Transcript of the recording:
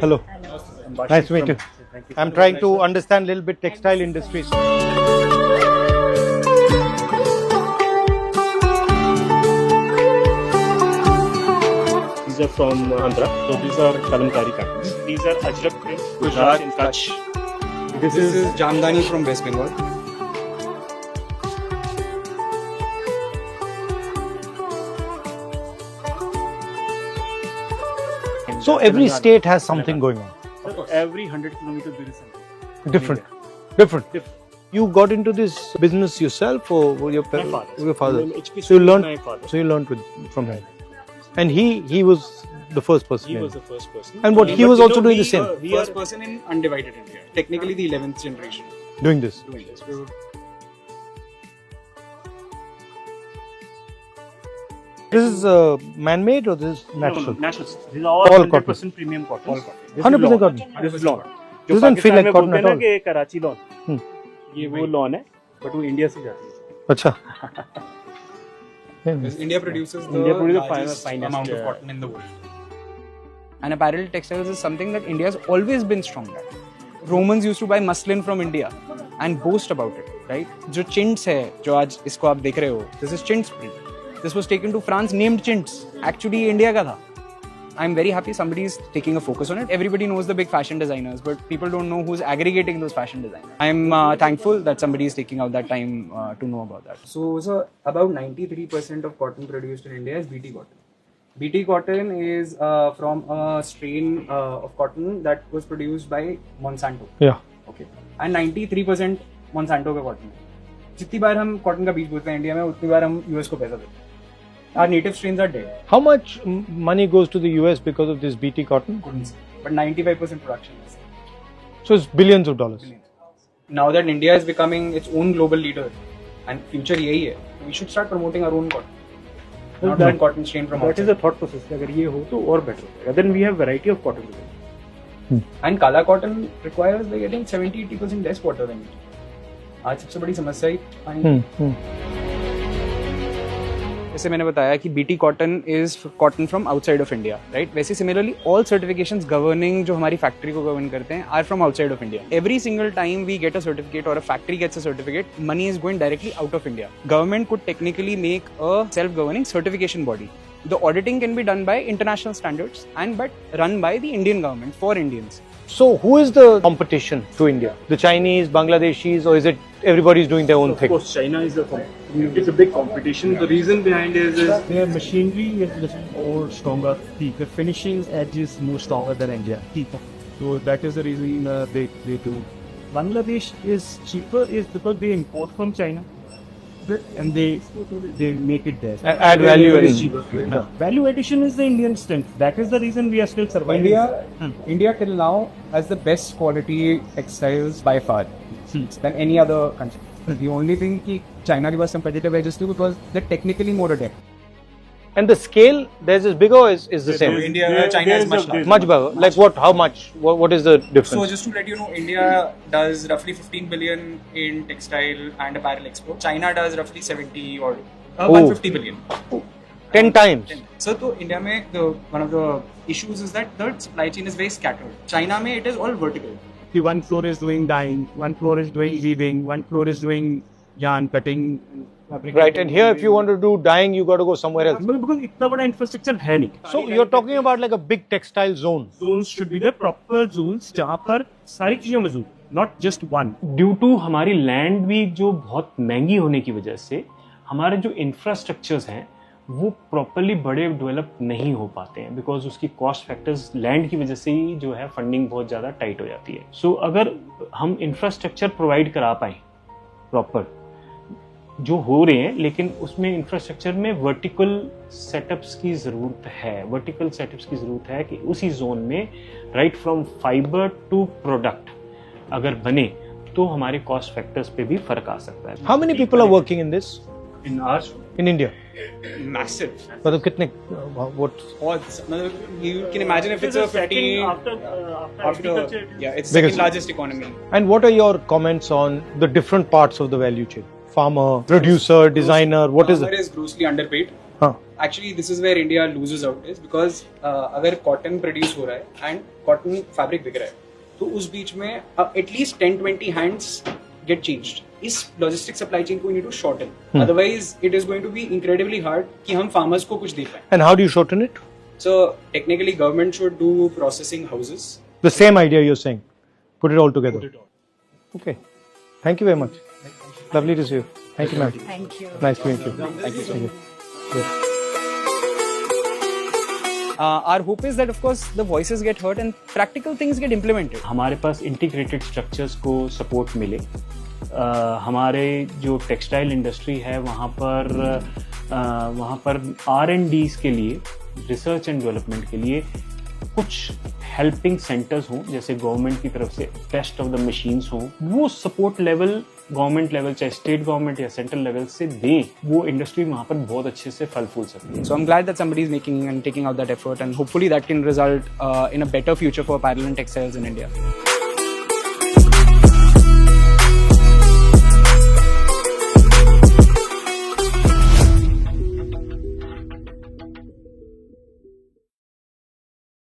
Hello. Nice to meet you. I'm trying to understand a little bit textile industries. These are from Andhra. So these are Kalamkari patterns. These are Ajrak print, Gujarat in Kutch. This is Jamdani from West Bengal. So every state has something going on. So every 100 kilometers there is something. Different. You got into this business yourself, or were your My father. Your father. HP So you my learned. father. So you learned from him, and he was the first person. He in. was the first person. And what he was also doing the same, First person in undivided India. Technically the 11th generation doing this. doing this. This is man-made or this is natural? No, natural. These are all All 100% premium cotton. All cotton. This is 100% lawn. cotton. This is lawn. जो Doesn't feel Pakistan like में cotton बोलते at हैं ना all. कि Karachi lawn, ये वो lawn है, but वो इंडिया से जाती है. अच्छा. Because India produces the India produces the largest finest, amount of cotton in the world. And apparel textiles is something that India has always been strong at. Romans used to buy muslin from India and boast about it, right? जो chintz है, जो आज इसको आप देख रहे हो, this is chintz print. This was taken to France, named chintz. Actually, India का था. I'm very happy somebody is taking a focus on it. Everybody knows the big fashion designers, but people don't know who's aggregating those fashion designers. I'm thankful that somebody is taking out that time to know about that. So about 93% of cotton produced in India is BT cotton. BT cotton is from a strain of cotton that was produced by Monsanto. Yeah. Okay. And 93% Monsanto का cotton है. जितनी बार हम cotton का बीज बोलते हैं India में, उतनी बार हम US को पैसा देते हैं. Our native strains are dead. How much money goes to the US because of this BT cotton? Couldn't say. But 95% production is. So it's billions of dollars. Now that India is becoming its own global leader and future यही है, we should start promoting our own cotton. Not one cotton strain from That outside. is the thought process. अगर ये हो तो और better होगा. Then we have variety of cotton. And Kala cotton requires like I think 70-80% less water than it. आज सबसे बड़ी समस्या ही जैसे मैंने बताया कि BT cotton is cotton from outside of India, right? वैसे similarly all certifications governing जो हमारी factory को govern करते हैं are from outside of India. Every single time we get a certificate or a factory gets a certificate, money is going directly out of India. Government could technically make a self-governing certification body. The auditing can be done by international standards but run by the Indian government for Indians. So who is the competition to India? The Chinese, Bangladeshis, or is it everybody is doing their own Of thing? course, China is it's a big competition. The reason behind is their machinery is little more stronger. The finishing edge is more stronger than India. So that is the reason they do. Bangladesh is cheaper is because they import from China and they make it there. Add value It is and- cheaper. Value addition is the Indian strength. That is the reason we are still surviving. India till now has the best quality textiles by far than any other country. The only thing कि China was competitive edges too because they're technically more adept. And the scale, theirs is bigger or is the same? China is much larger. Much bigger. Like what? How much? What is the difference? So just to let you know, India does roughly 15 billion in textile and apparel export. China does roughly 70 or 150 billion. 10 times. So to India mein, one of the issues is that the supply chain is very scattered. China mein, it is all vertical. The one floor is doing dyeing, one floor is doing weaving, one floor is doing yarn cutting. Right. And here, if you want to do dyeing, you got to go somewhere else. Because इतना बड़ा infrastructure है नहीं. So you're talking about like a big textile zone. Zones should be the proper zones जहाँ पर सारी चीजें मौजूद, not just one. Due to हमारी land भी जो बहुत महंगी होने की वजह से हमारे जो infrastructures हैं वो properly बड़े develop नहीं हो पाते हैं because उसकी cost factors land की वजह से ही जो है funding बहुत ज़्यादा tight हो जाती है. So अगर हम infrastructure provide करा पाएं proper जो हो रहे हैं, लेकिन उसमें इंफ्रास्ट्रक्चर में वर्टिकल सेटअप्स की ज़रूरत है. वर्टिकल सेटअप्स की ज़रूरत है कि उसी जोन में right from fiber to product अगर बने तो हमारे कॉस्ट फैक्टर्स पे भी फर्क आ सकता है. How many people are working in this in hours in India? Massive. मतलब कितने? What? Odds. You can imagine if it's a 50 after yeah, it's Biggest. second largest economy. And what are your comments on the different parts of the value chain? Farmer, producer, designer. What is Farmer it? is grossly underpaid. Huh. actually this is where India loses out is because अगर cotton produce हो रहा है and cotton fabric बिक रहा है तो उस बीच में at least 10-20 hands get changed. इस logistic supply chain को we need to shorten. Otherwise it is going to be incredibly hard कि हम farmers को कुछ दे पाएं. And how do you shorten it? So technically government should do processing houses. The same idea you're saying. Put it all together. Okay. Thank you very much. Lovely to see you. Thank you, ma'am. Thank you. Nice to meet you. Thank you so Thank much. you. Yes. Our hope is that of course the voices get heard and practical things get implemented. हमारे पास integrated structures को support मिले, हमारे जो textile industry है वहाँ पर R&Ds के लिए, रिसर्च एंड डेवलपमेंट के लिए कुछ हेल्पिंग सेंटर्स हों, जैसे गवर्नमेंट की तरफ से टेस्ट ऑफ द मशीन्स हों, वो सपोर्ट लेवल गवर्नमेंट लेवल चाहे स्टेट गवर्नमेंट या सेंट्रल लेवल से दें, वो इंडस्ट्री वहाँ पर बहुत अच्छे से फल फूल सकती है. So I'm glad that somebody is making and taking out that effort, and hopefully that can result in a better future for apparel and textiles in India.